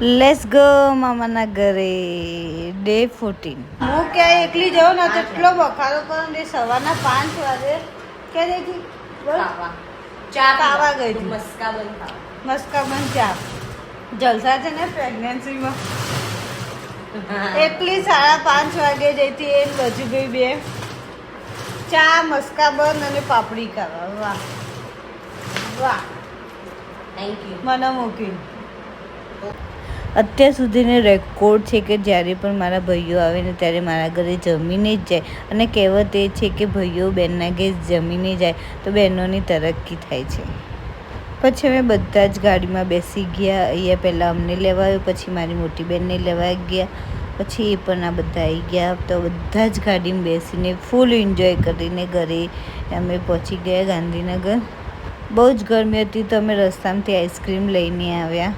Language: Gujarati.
લેટ્સ ગો મામાના ઘરે ડે 14. હું ક્યાં એકલી જાઉં ને કેટલો બખારો કરું ને સવારના 5 વાગે ક્યાં જઈ ચા ખાવા ગઈ હતી. મસ્કાબન ચા જલસા છે ને પ્રેગ્નન્સીમાં. એકલી 5:30 વાગે જઈતી એ બજુભાઈ બે ચા મસ્કાબન અને પાપડી ખાવા. વાહ વાહ થેન્ક યુ. મને મૂકી અત્યાર સુધીનો રેકોર્ડ છે કે જ્યારે પણ મારા ભાઈઓ આવે ને ત્યારે મારા ઘરે જમીને જ જાય. અને કહેવત એ છે કે ભાઈઓ બહેનના ઘરે જમીને જાય તો બહેનોની તરક્કી થાય છે. પછી અમે બધા જ ગાડીમાં બેસી ગયા. અહીંયા પહેલાં અમને લેવા આવ્યો, પછી મારી મોટી બહેનને લેવા ગયા, પછી એ પણ આ બધા આવી ગયા. તો બધા જ ગાડીમાં બેસીને ફૂલ એન્જોય કરીને ઘરે અમે પહોંચી ગયા ગાંધીનગર. બહુ જ ગરમી હતી તો અમે રસ્તામાંથી આઈસ્ક્રીમ લઈને આવ્યા.